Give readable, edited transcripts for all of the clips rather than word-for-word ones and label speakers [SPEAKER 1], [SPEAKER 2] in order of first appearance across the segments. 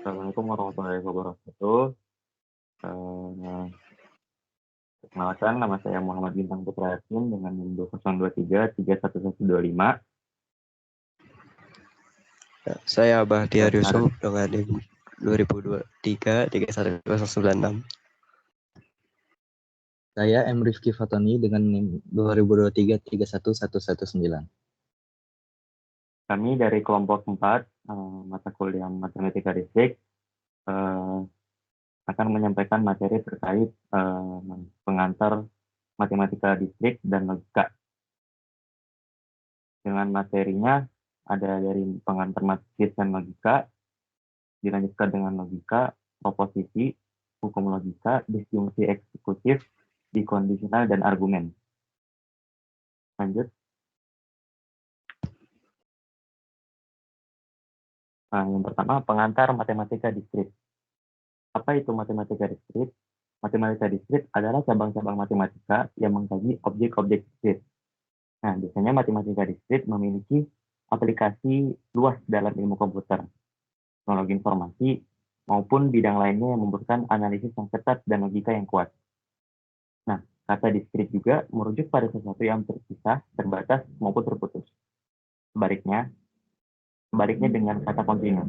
[SPEAKER 1] Assalamualaikum warahmatullahi wabarakatuh. Eh, Perkenalkan, nama saya Muhammad Bintang Putra Yasin dengan NIM 20233125.
[SPEAKER 2] Saya Bahtiar
[SPEAKER 1] Dan
[SPEAKER 2] Yusuf dengan NIM 2023-3196.
[SPEAKER 3] Saya M. Rifki Fatoni dengan NIM 2023-31119.
[SPEAKER 1] Kami dari kelompok 4, mata kuliah Matematika Distrik, akan menyampaikan materi terkait pengantar Matematika Distrik dan Logika. Dengan materinya ada dari pengantar matematika dan logika, dilanjutkan dengan logika, proposisi, hukum logika, disjungsi eksekutif, dikondisional, dan argumen. Lanjut. Nah, yang pertama, pengantar matematika diskrit. Apa itu matematika diskrit? Matematika diskrit adalah cabang-cabang matematika yang mengkaji objek-objek diskrit. Nah, biasanya matematika diskrit memiliki aplikasi luas dalam ilmu komputer, teknologi informasi, maupun bidang lainnya yang membutuhkan analisis yang ketat dan logika yang kuat. Nah, kata diskrit juga merujuk pada sesuatu yang terpisah, terbatas, maupun terputus. Sebaliknya dengan kata kontinu.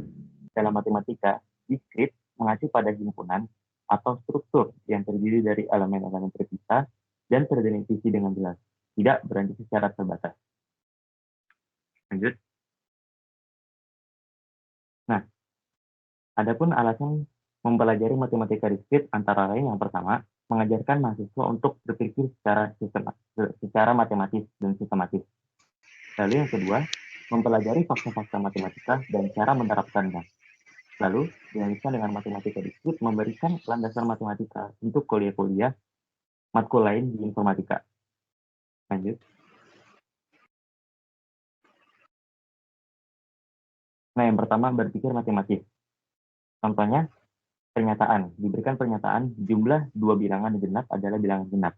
[SPEAKER 1] Dalam matematika, diskrit mengacu pada himpunan atau struktur yang terdiri dari elemen-elemen terpisah dan terdefinisi dengan jelas, tidak berlanjut secara terbatas. Lanjut. Nah, adapun alasan mempelajari matematika diskrit antara lain yang pertama, mengajarkan mahasiswa untuk berpikir secara matematis dan sistematis. Lalu yang kedua, mempelajari fakta-fakta matematika dan cara menerapkannya. Lalu, dilanjutkan dengan matematika diskrit memberikan landasan matematika untuk kuliah-kuliah matkul lain di informatika. Lanjut. Nah, yang pertama, berpikir matematis. Contohnya, pernyataan. Diberikan pernyataan jumlah dua bilangan genap adalah bilangan genap.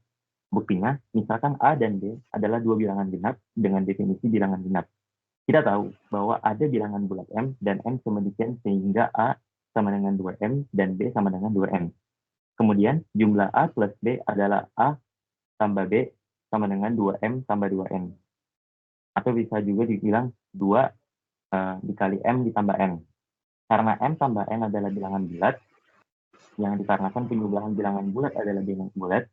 [SPEAKER 1] Buktinya, misalkan A dan B adalah dua bilangan genap dengan definisi bilangan genap. Kita tahu bahwa ada bilangan bulat M dan M sedemikian sehingga A sama dengan 2M dan B sama dengan 2M. Kemudian, jumlah A plus B adalah A tambah B sama dengan 2M tambah 2N. Atau bisa juga dibilang 2 dikali M ditambah N. Karena M tambah N adalah bilangan bulat, yang dikarenakan penjumlahan bilangan bulat adalah bilangan bulat,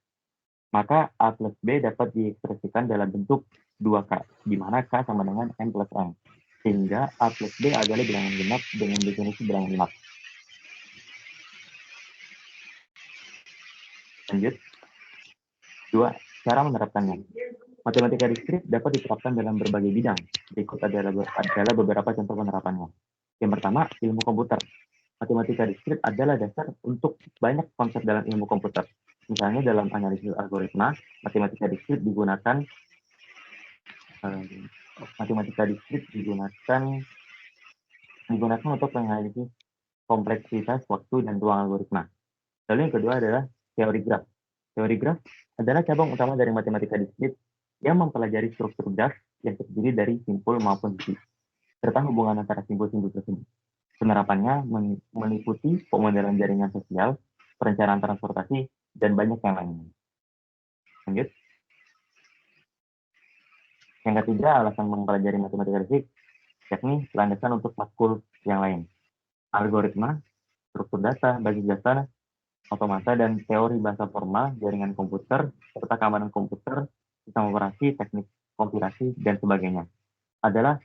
[SPEAKER 1] maka A plus B dapat diekspresikan dalam bentuk 2K, di mana K sama dengan M plus N. Sehingga A plus B adalah bilangan genap dengan definisi bilangan genap. Lanjut. 2. Cara menerapkannya. Matematika diskrit dapat diterapkan dalam berbagai bidang. Berikut adalah beberapa contoh penerapannya. Yang pertama, ilmu komputer. Matematika diskrit adalah dasar untuk banyak konsep dalam ilmu komputer. Misalnya dalam analisis algoritma, matematika diskrit digunakan untuk menganalisis kompleksitas waktu dan ruang algoritma. Lalu yang kedua adalah teori graf. Teori graf adalah cabang utama dari matematika diskrit yang mempelajari struktur graf yang terdiri dari simpul maupun sisi, serta hubungan antara simpul-simpul tersebut. Penerapannya meliputi pemodelan jaringan sosial, perencanaan transportasi, dan banyak yang lainnya. Lanjut. Yang ketiga, alasan mempelajari matematika diskrit, yakni landasan untuk matkul yang lain. Algoritma, struktur data, basis data, otomata, dan teori bahasa formal, jaringan komputer, serta keamanan komputer, sistem operasi, teknik kompilasi, dan sebagainya. Adalah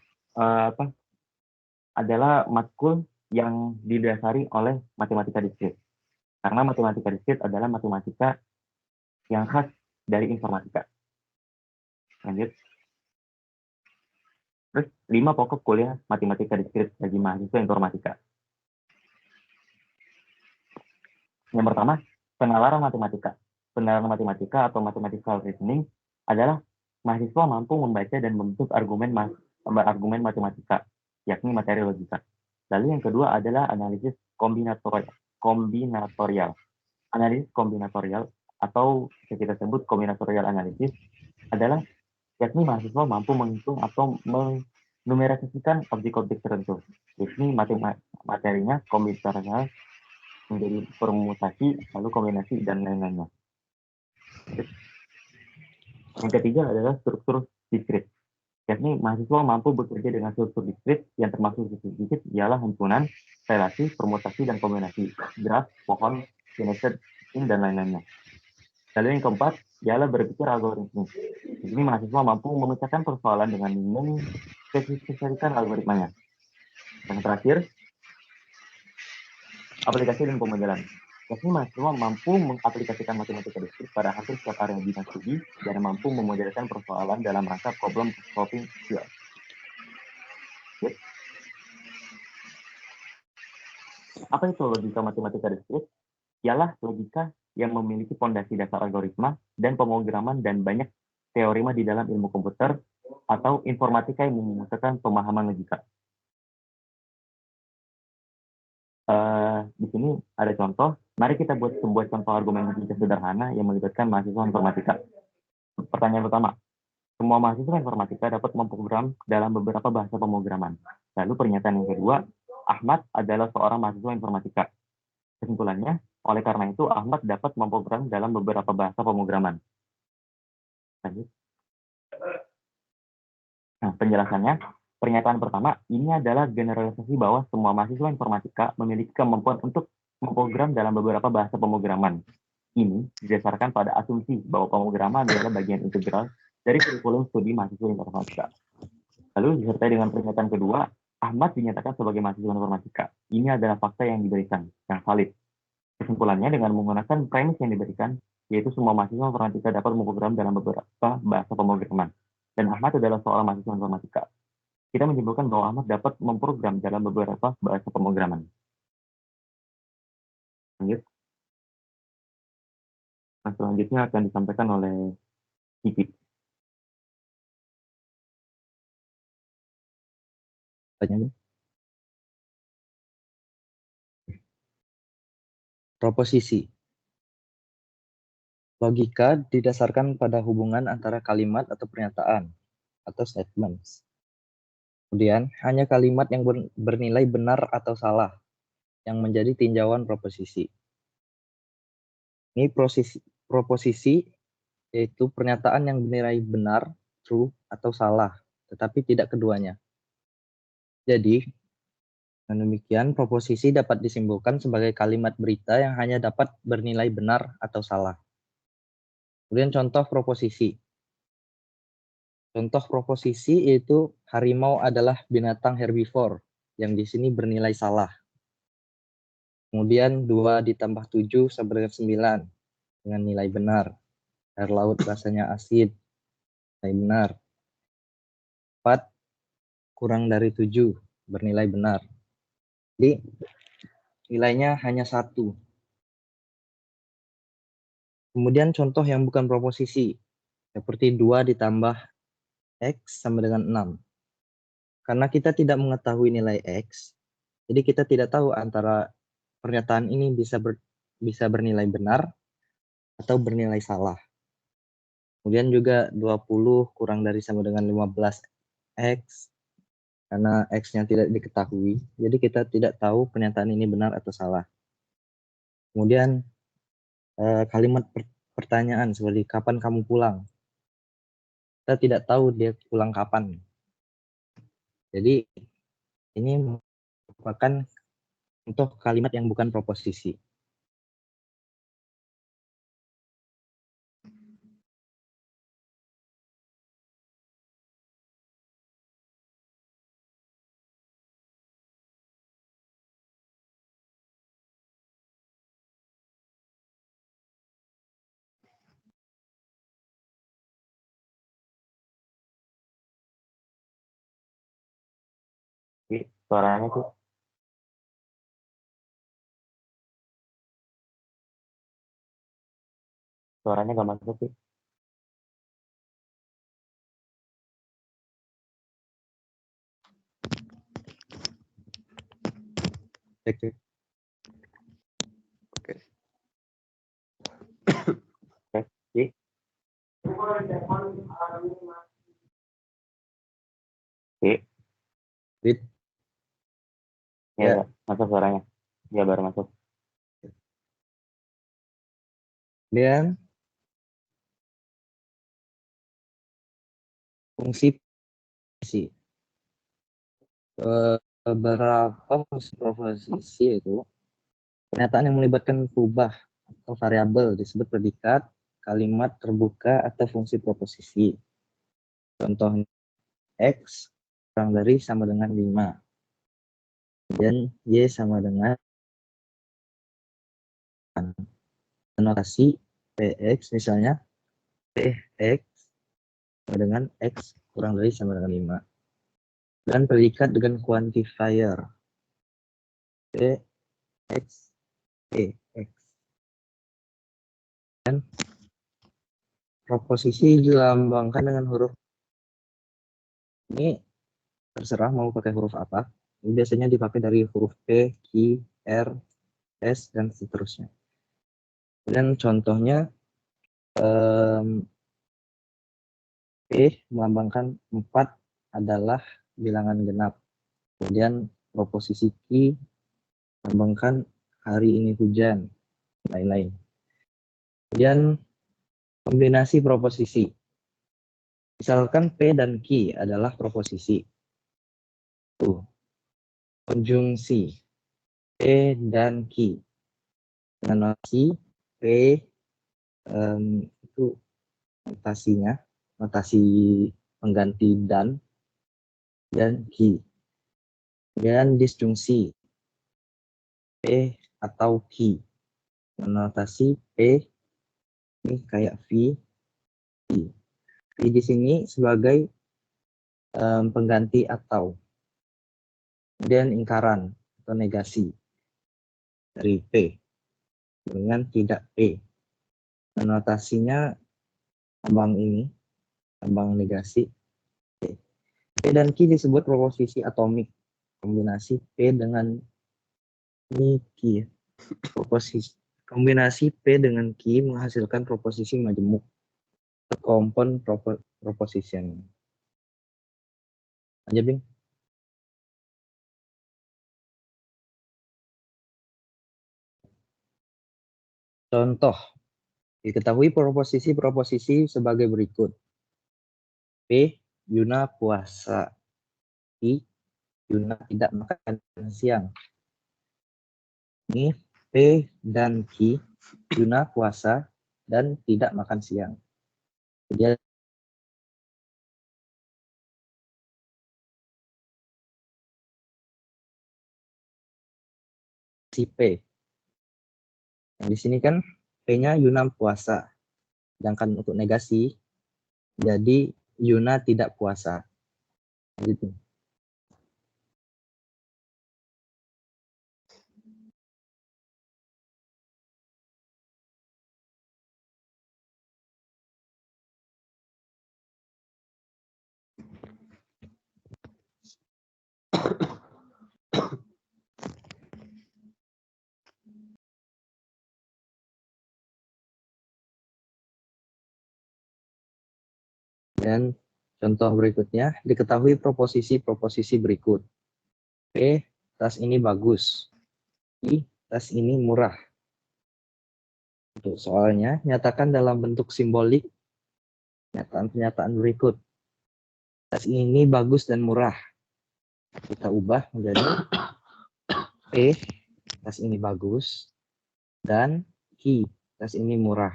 [SPEAKER 1] matkul yang didasari oleh matematika diskrit. Karena matematika diskrit adalah matematika yang khas dari informatika. Lanjut. Terus, 5 pokok kuliah matematika diskrit bagi mahasiswa informatika. Yang pertama, penalaran matematika. Penalaran matematika atau mathematical reasoning adalah mahasiswa mampu membaca dan membentuk argumen matematika, yakni materi logika. Lalu yang kedua adalah analisis kombinatorial. Analisis kombinatorial atau bisa kita sebut kombinatorial analisis adalah yakni mahasiswa mampu menghitung atau Numerisasikan objek-objek tertentu. Ini materinya komputernya menjadi permutasi, lalu kombinasi, dan lain-lainnya. Yang ketiga adalah struktur diskrit. Yakni mahasiswa mampu bekerja dengan struktur diskrit yang termasuk struktur diskrit ialah himpunan, relasi, permutasi, dan kombinasi, graf, pohon, nested, dan lain-lainnya. Lalu yang keempat ialah berpikir algoritmik. Di sini mahasiswa mampu memecahkan persoalan dengan mengspesifikasikan algoritmanya. Yang terakhir, aplikasi dan pemodelan. Yakni mahasiswa mampu mengaplikasikan matematika diskrit pada hampir setiap area bidang studi dan mampu memodelkan persoalan dalam rangka problem solving skill. Apa itu logika matematika diskrit? Ialah logika yang memiliki fondasi dasar algoritma dan pemrograman dan banyak teorema di dalam ilmu komputer atau informatika yang membutuhkan pemahaman logika. Di sini ada contoh. Mari kita buat sebuah contoh argumen logika sederhana yang melibatkan mahasiswa informatika. Pertanyaan pertama, semua mahasiswa informatika dapat memprogram dalam beberapa bahasa pemrograman. Lalu pernyataan yang kedua, Ahmad adalah seorang mahasiswa informatika. Kesimpulannya, oleh karena itu Ahmad dapat memprogram dalam beberapa bahasa pemrograman. Lanjut. Nah, penjelasannya, pernyataan pertama, ini adalah generalisasi bahwa semua mahasiswa informatika memiliki kemampuan untuk memprogram dalam beberapa bahasa pemrograman. Ini didasarkan pada asumsi bahwa pemrograman adalah bagian integral dari kurikulum studi mahasiswa informatika. Lalu disertai dengan pernyataan kedua, Ahmad dinyatakan sebagai mahasiswa informatika. Ini adalah fakta yang diberikan, yang valid. Kesimpulannya dengan menggunakan premis yang diberikan, yaitu semua mahasiswa informatika dapat memprogram dalam beberapa bahasa pemrograman. Dan Ahmad adalah seorang mahasiswa informatika. Kita menyimpulkan bahwa Ahmad dapat memprogram dalam beberapa bahasa pemrograman. Lanjut. Nah, selanjutnya akan disampaikan oleh Kiki.
[SPEAKER 3] Proposisi. Logika didasarkan pada hubungan antara kalimat atau pernyataan atau statements. Kemudian, hanya kalimat yang bernilai benar atau salah yang menjadi tinjauan proposisi. Ini proposisi yaitu pernyataan yang bernilai benar, true, atau salah, tetapi tidak keduanya. Jadi, dengan demikian, proposisi dapat disimpulkan sebagai kalimat berita yang hanya dapat bernilai benar atau salah. Kemudian contoh proposisi. Contoh proposisi yaitu harimau adalah binatang herbivore yang di sini bernilai salah. Kemudian 2 ditambah 7 sama dengan 9 dengan nilai benar. Air laut rasanya asin, nilai benar. 4 kurang dari 7 bernilai benar. Jadi nilainya hanya 1. Kemudian contoh yang bukan proposisi seperti 2 ditambah X sama dengan 6. Karena kita tidak mengetahui nilai X, jadi kita tidak tahu antara pernyataan ini bisa bernilai benar atau bernilai salah. Kemudian juga 20 kurang dari sama dengan 15X, karena X-nya tidak diketahui, jadi kita tidak tahu pernyataan ini benar atau salah. Kemudian kalimat pertanyaan seperti kapan kamu pulang? Kita tidak tahu dia pulang kapan. Jadi ini merupakan untuk kalimat yang bukan proposisi.
[SPEAKER 1] Oke, suaranya tuh. Suaranya nggak masuk sih.
[SPEAKER 3] Cek.
[SPEAKER 2] Oke.
[SPEAKER 1] Oke. Oke.
[SPEAKER 3] Wid,
[SPEAKER 1] Ya, masuk suaranya. Ya, baru masuk.
[SPEAKER 3] kemudian fungsi proposisi. Beberapa fungsi proposisi itu pernyataan yang melibatkan kubah atau variabel disebut predikat, kalimat terbuka atau fungsi proposisi. Contohnya X kurang dari sama dengan 5. Dan Y sama dengan notasi PX misalnya PX sama dengan X kurang dari sama dengan 5. Dan predikat dengan quantifier PX PX. Dan proposisi dilambangkan dengan huruf ini terserah mau pakai huruf apa. Ini biasanya dipakai dari huruf P, Q, R, S, dan seterusnya. Dan contohnya P melambangkan 4 adalah bilangan genap. Kemudian proposisi Q melambangkan hari ini hujan, lain-lain. Kemudian kombinasi proposisi. Misalkan P dan Q adalah proposisi. Konjungsi P dan Q. Dengan notasi P itu notasinya, notasi pengganti dan Q. Dan disjungsi P atau Q. Notasi P ini kayak V. V di sini sebagai pengganti atau. Kemudian ingkaran atau negasi dari P dengan tidak P. Notasinya lambang ini, lambang negasi P. P dan Q disebut proposisi atomik. Kombinasi P dengan ini Q. Proposisi kombinasi P dengan Q menghasilkan proposisi majemuk. Compound proposition. Aja, Bing. Contoh, diketahui proposisi sebagai berikut. P, Yuna puasa. I, Yuna tidak makan siang. Ini P dan Q, Yuna puasa dan tidak makan siang. Kemudian si P. Nah, di sini kan P-nya Yuna puasa. Sedangkan untuk negasi, jadi Yuna tidak puasa. Gitu. Dan contoh berikutnya, diketahui proposisi berikut. P, tas ini bagus. I, tas ini murah. Untuk soalnya, nyatakan dalam bentuk simbolik pernyataan berikut. Tas ini bagus dan murah. Kita ubah menjadi P, tas ini bagus, dan Q, tas ini murah.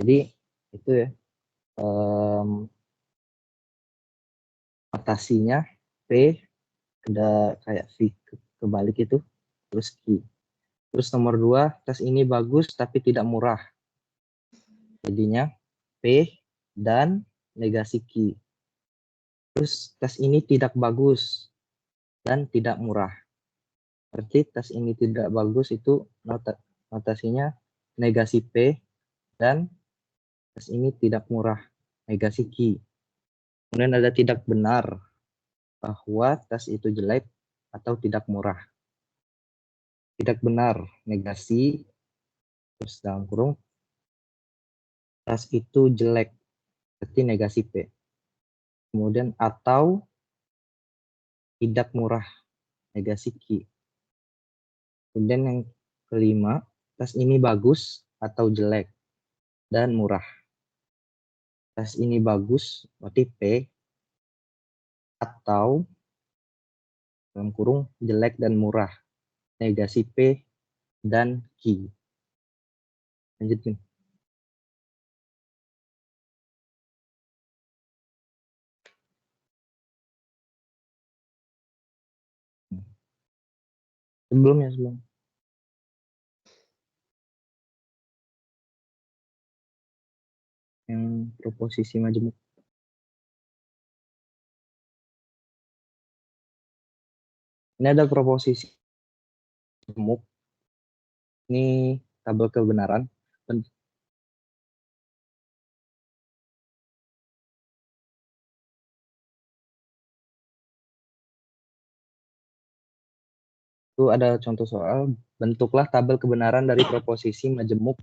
[SPEAKER 3] Jadi, itu ya. Notasinya P ada kayak V kebalik itu, terus Q. Terus nomor 2, tas ini bagus tapi tidak murah. Jadinya P dan negasi Q. Terus tas ini tidak bagus dan tidak murah. Berarti tas ini tidak bagus itu notasinya negasi P dan tas ini tidak murah, negasi Q. Kemudian ada tidak benar bahwa tas itu jelek atau tidak murah. Tidak benar, negasi, terus dalam kurung, tas itu jelek, berarti negasi P. Kemudian atau tidak murah, negasi Q. Kemudian yang kelima, tes ini bagus atau jelek dan murah. Tes ini bagus berarti P, atau dalam kurung jelek dan murah, negasi P dan Q. Lanjutin. Sebelum. Yang proposisi majemuk. Ini ada proposisi majemuk. Ini tabel kebenaran. Itu ada contoh soal, bentuklah tabel kebenaran dari proposisi majemuk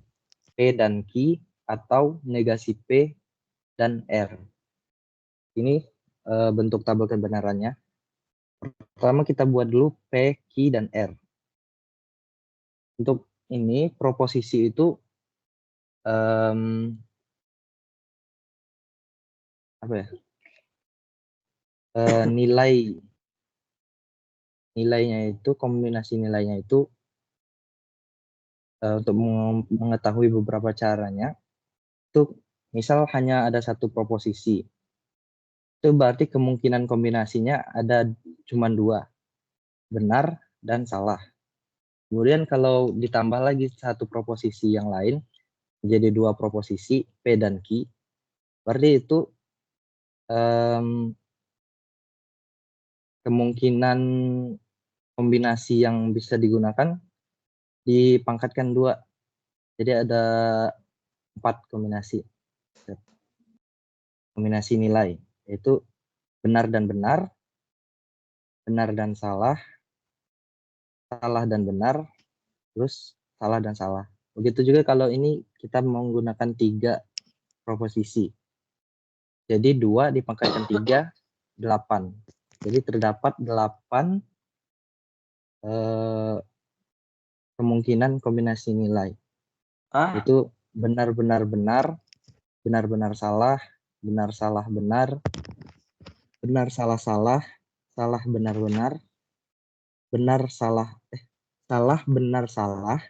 [SPEAKER 3] P dan Q atau negasi P dan R. Ini bentuk tabel kebenarannya. Pertama kita buat dulu P, Q, dan R. Untuk ini proposisi itu apa ya? Nilainya itu, kombinasi nilainya itu untuk mengetahui beberapa caranya, itu misal hanya ada satu proposisi, itu berarti kemungkinan kombinasinya ada cuma dua, benar dan salah. Kemudian kalau ditambah lagi satu proposisi yang lain, menjadi dua proposisi P dan Q, berarti itu kemungkinan kombinasi yang bisa digunakan dipangkatkan dua. Jadi ada 4 kombinasi. Kombinasi nilai, yaitu benar dan benar, benar dan salah, salah dan benar, terus salah dan salah. Begitu juga kalau ini kita menggunakan 3 proposisi. Jadi 2 dipangkatkan 3, 8. Jadi terdapat 8 kemungkinan kombinasi nilai. Itu benar-benar benar, benar-benar salah, benar salah benar, benar salah salah, salah benar benar, benar salah salah benar salah,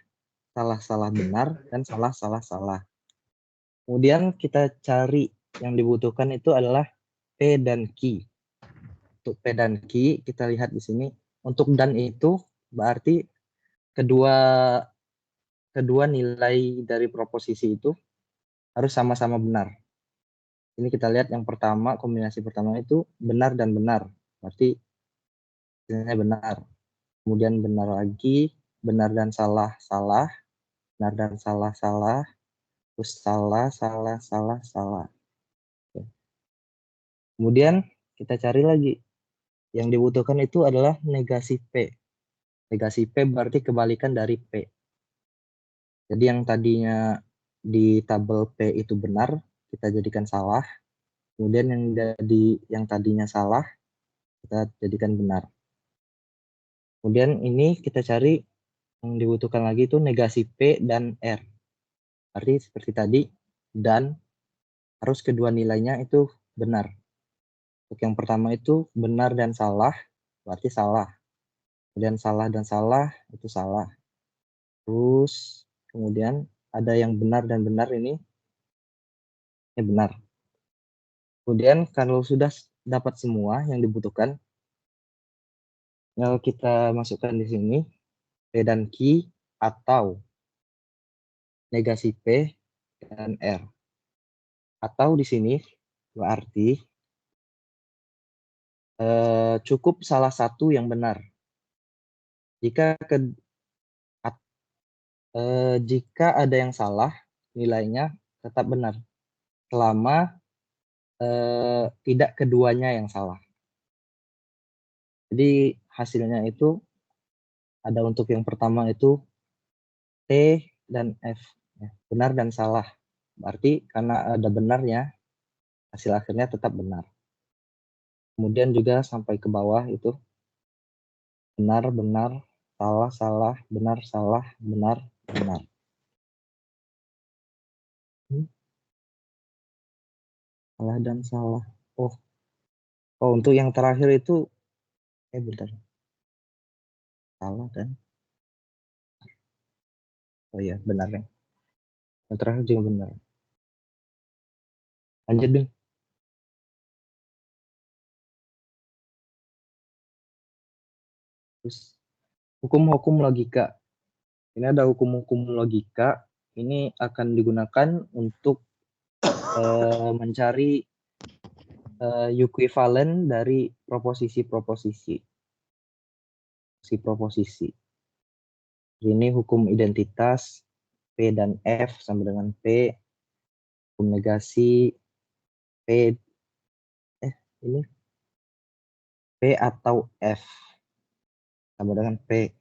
[SPEAKER 3] salah salah benar, dan salah salah salah. Kemudian kita cari yang dibutuhkan itu adalah P dan Q. Untuk P dan Q kita lihat di sini. Untuk dan itu berarti kedua nilai dari proposisi itu harus sama-sama benar. Ini kita lihat yang pertama, kombinasi pertama itu benar dan benar. Berarti hasilnya benar. Kemudian benar lagi, benar dan salah, salah. Benar dan salah, salah. Terus salah, salah, salah, salah. Oke. Kemudian kita cari lagi. Yang dibutuhkan itu adalah negasi P. Negasi P berarti kebalikan dari P. Jadi yang tadinya di tabel P itu benar, kita jadikan salah. Kemudian yang tadinya salah, kita jadikan benar. Kemudian ini kita cari yang dibutuhkan lagi itu negasi P dan R. Berarti seperti tadi, dan harus kedua nilainya itu benar. Untuk yang pertama itu benar dan salah, berarti salah. Kemudian salah dan salah, itu salah. Terus kemudian ada yang benar dan benar ini benar. Kemudian kalau sudah dapat semua yang dibutuhkan, tinggal kita masukkan di sini P dan Q atau negasi P dan R. Atau di sini berarti cukup salah satu yang benar. Jika ada yang salah, nilainya tetap benar selama tidak keduanya yang salah. Jadi hasilnya itu ada untuk yang pertama itu T dan F, ya, benar dan salah. Berarti karena ada benarnya, hasil akhirnya tetap benar. Kemudian juga sampai ke bawah itu benar, benar, salah, salah, benar, salah, benar, benar. Salah dan salah. Oh, untuk yang terakhir itu, bentar. Salah kan? Oh iya, benar ya. Yang terakhir juga benar. Lanjut, Bing. Terus, hukum-hukum logika. Ini ada hukum-hukum logika. Ini akan digunakan untuk mencari equivalent dari proposisi-proposisi. Si proposisi. Ini hukum identitas, P dan F sama dengan P. Hukum negasi, P, ini P atau F sama dengan P.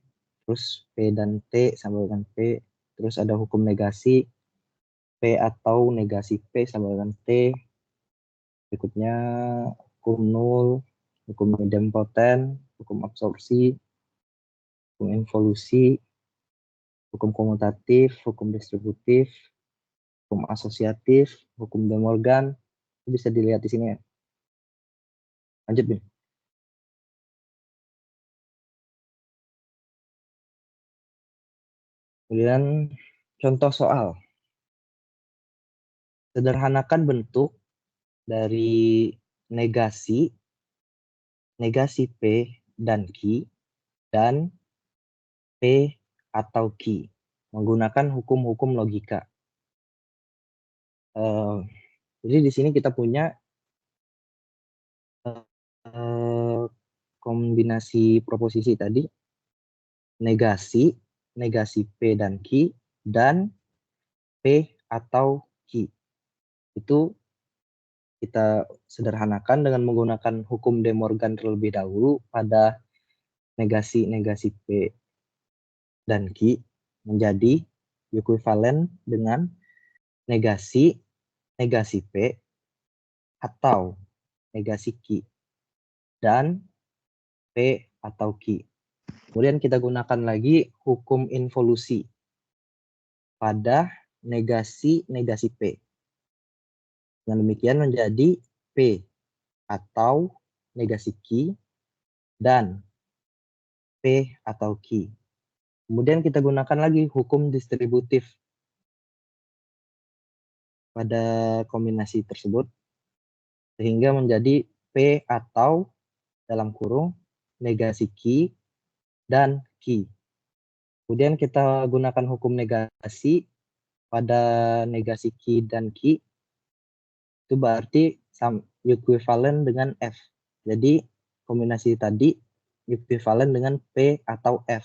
[SPEAKER 3] Terus P dan T sama dengan P. Terus ada hukum negasi, P atau negasi P sama dengan T. Berikutnya hukum nul, hukum idempoten, hukum absorpsi, hukum involusi, hukum komutatif, hukum distributif, hukum asosiatif, hukum De Morgan. Itu bisa dilihat di sini ya. Lanjut, Bin. Kemudian contoh soal. Sederhanakan bentuk dari negasi P dan Q dan P atau Q menggunakan hukum-hukum logika. Jadi di sini kita punya kombinasi proposisi tadi, negasi P dan Q dan P atau Q. Itu kita sederhanakan dengan menggunakan hukum De Morgan terlebih dahulu pada negasi P dan Q menjadi ekuivalen dengan negasi P atau negasi Q dan P atau Q. Kemudian kita gunakan lagi hukum involusi pada negasi P. Dengan demikian menjadi P atau negasi Q dan P atau Q. Kemudian kita gunakan lagi hukum distributif pada kombinasi tersebut sehingga menjadi P atau dalam kurung negasi Q dan Q. Kemudian kita gunakan hukum negasi pada negasi Q dan Q. Itu berarti ekuivalen dengan F. Jadi kombinasi tadi ekuivalen dengan P atau F.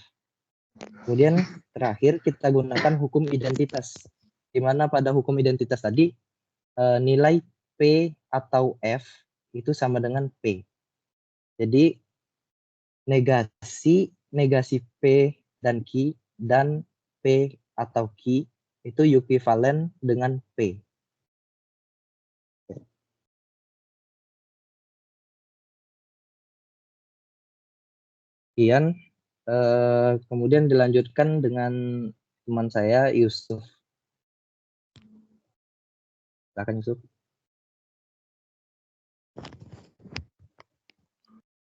[SPEAKER 3] Kemudian terakhir kita gunakan hukum identitas. Di mana pada hukum identitas tadi nilai P atau F itu sama dengan P. Jadi negasi P dan Q dan P atau Q itu ekuivalen dengan P. Kemudian kemudian dilanjutkan dengan teman saya Yusuf. Silakan Yusuf.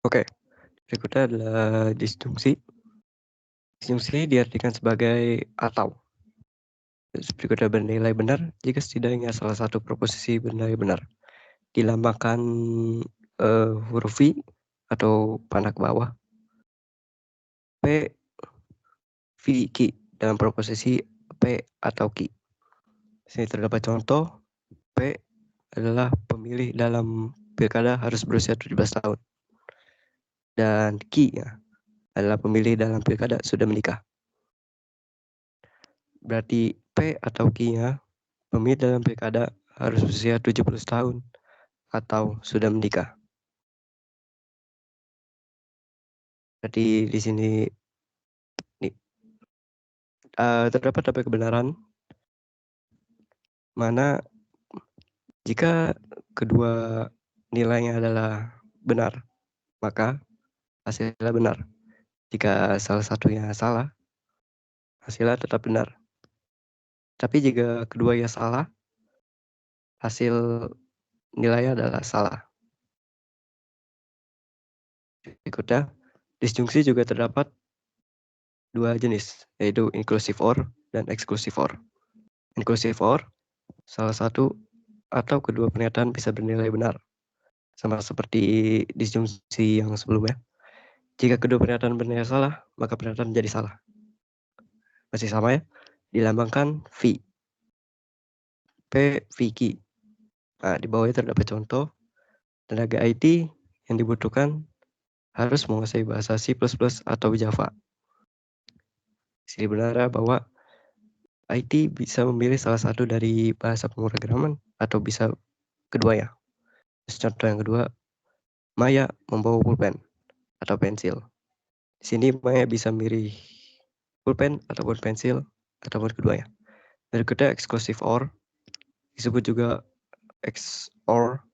[SPEAKER 2] Oke, berikutnya adalah disjungsi. Disjungsi diartikan sebagai atau. Berikutnya bernilai benar jika setidaknya salah satu proposisi bernilai benar. Dilambangkan huruf V atau panah ke bawah. P, V, Q dalam proposisi P atau Q. Di sini terdapat contoh. P adalah pemilih dalam pilkada harus berusia 17 tahun. Dan Q adalah pemilih dalam pilkada sudah menikah. Berarti P atau Q-nya pemilih dalam pilkada harus berusia 17 tahun atau sudah menikah. Jadi di sini terdapat kebenaran mana jika kedua nilainya adalah benar, maka hasilnya benar. Jika salah satunya salah, hasilnya tetap benar. Tapi jika keduanya salah, hasil nilainya adalah salah. Berikutnya, disjungsi juga terdapat dua jenis, yaitu inclusive OR dan exclusive OR. Inclusive OR, salah satu atau kedua pernyataan bisa bernilai benar, sama seperti disjungsi yang sebelumnya. Jika kedua pernyataan bernilai salah, maka pernyataan menjadi salah. Masih sama ya, dilambangkan V. P, Vicky. Nah, di bawahnya terdapat contoh, tenaga IT yang dibutuhkan harus menguasai bahasa C++ atau Java. Sini benar bahwa IT bisa memilih salah satu dari bahasa pemrograman atau bisa keduanya. Contoh yang kedua, Maya membawa pulpen atau pensil. Di sini Maya bisa memilih pulpen ataupun pensil ataupun keduanya. Berikutnya exclusive OR, disebut juga XOR,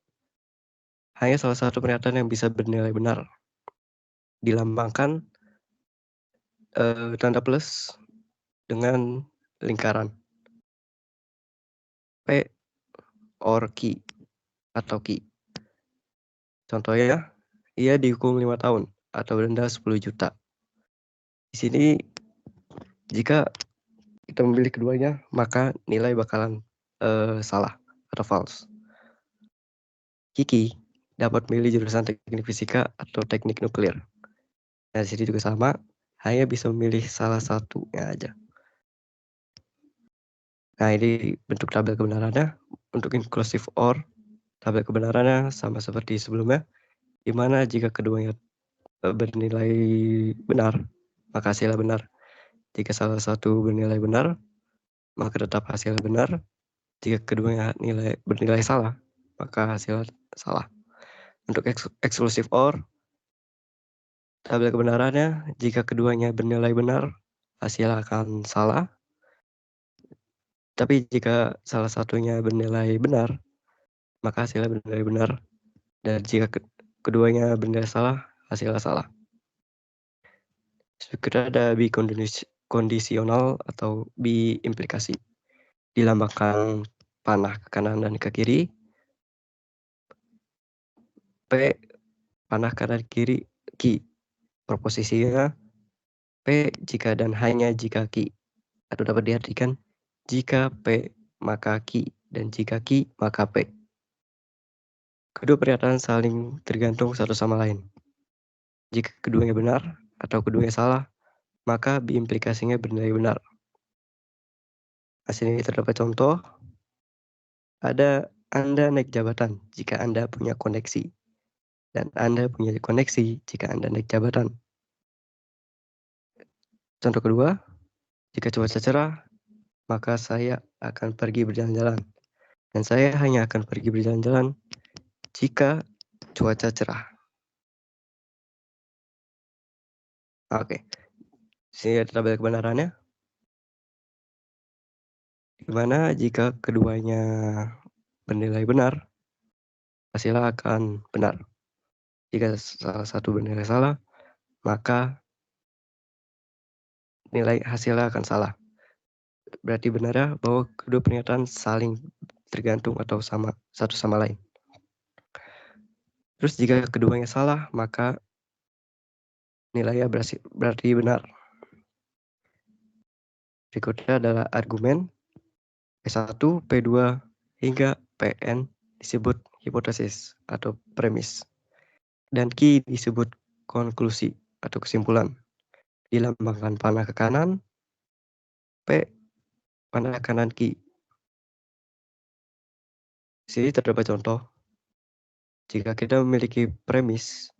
[SPEAKER 2] hanya salah satu pernyataan yang bisa bernilai benar. Dilambangkan tanda plus dengan lingkaran. P or key atau key. Contohnya, ia dihukum 5 tahun atau denda 10 juta. Di sini, jika kita memilih keduanya, maka nilai bakalan salah atau false. Kiki dapat memilih jurusan teknik fisika atau teknik nuklir. Nah, di sini juga sama, hanya bisa memilih salah satunya aja. Nah, ini bentuk tabel kebenarannya. Untuk inclusive OR, tabel kebenarannya sama seperti sebelumnya, di mana jika keduanya bernilai benar, maka hasilnya benar. Jika salah satu bernilai benar, maka tetap hasilnya benar. Jika keduanya bernilai salah, maka hasilnya salah. Untuk exclusive OR, tabel kebenarannya, jika keduanya bernilai benar, hasilnya akan salah. Tapi jika salah satunya bernilai benar, maka hasilnya bernilai benar. Dan jika keduanya bernilai salah, hasilnya salah. Berikutnya ada bikondisional atau biimplikasi. Dilambangkan panah ke kanan dan ke kiri. P, panah kanan kiri, Q. Proposisinya P jika dan hanya jika Q. Atau dapat diartikan jika P maka Q dan jika Q maka P. Kedua pernyataan saling tergantung satu sama lain. Jika keduanya benar atau keduanya salah, maka biimplikasinya bernilai benar. Hasil ini terdapat contoh. Ada Anda naik jabatan jika Anda punya koneksi. Dan Anda punya koneksi jika Anda naik jabatan. Contoh kedua, jika cuaca cerah, maka saya akan pergi berjalan-jalan. Dan saya hanya akan pergi berjalan-jalan jika cuaca cerah. Oke, sini ada tabel kebenarannya. Dimana jika keduanya bernilai benar, hasilnya akan benar. Jika salah satu bernilai salah, maka nilai hasilnya akan salah. Berarti benarnya bahwa kedua pernyataan saling tergantung atau sama satu sama lain. Terus jika keduanya salah, maka nilainya berarti benar. Berikutnya adalah argumen P1, P2, hingga Pn disebut hipotesis atau premis. Dan Q disebut konklusi atau kesimpulan. Dilambangkan panah ke kanan, P panah kanan Q. Sini terdapat contoh. Jika kita memiliki premis,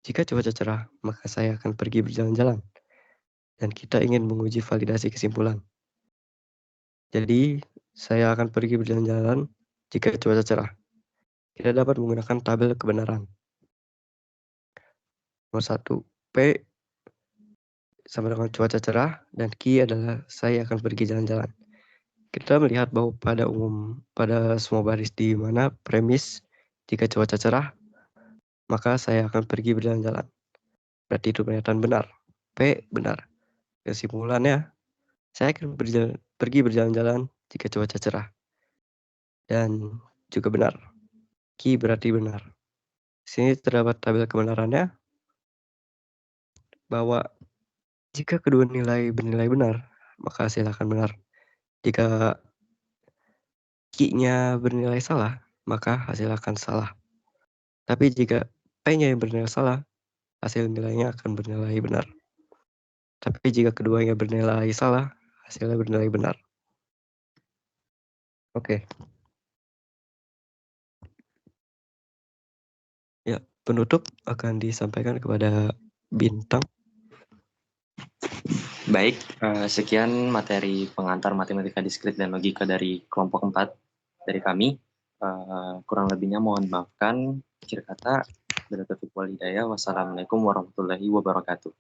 [SPEAKER 2] jika cuaca cerah, maka saya akan pergi berjalan-jalan. Dan kita ingin menguji validasi kesimpulan. Jadi, saya akan pergi berjalan-jalan jika cuaca cerah. Kita dapat menggunakan tabel kebenaran. Nomor 1, P sama dengan cuaca cerah, dan Q adalah saya akan pergi jalan-jalan. Kita melihat bahwa pada semua baris di mana premis, jika cuaca cerah, maka saya akan pergi berjalan-jalan. Berarti itu pernyataan benar. P benar. Kesimpulannya, saya akan pergi berjalan-jalan jika cuaca cerah. Dan juga benar. Q berarti benar. Di sini terdapat tabel kebenarannya bahwa jika kedua nilai bernilai benar, maka hasil akan benar. Jika Q-nya bernilai salah, maka hasil akan salah. Tapi jika P-nya yang bernilai salah, hasil nilainya akan bernilai benar. Tapi jika keduanya bernilai salah, hasilnya bernilai benar. Oke. Ya, penutup akan disampaikan kepada Bintang.
[SPEAKER 1] Baik, sekian materi pengantar matematika diskrit dan logika dari kelompok 4 dari kami. Kurang lebihnya mohon maafkan. Akhir kata, wassalamualaikum warahmatullahi wabarakatuh.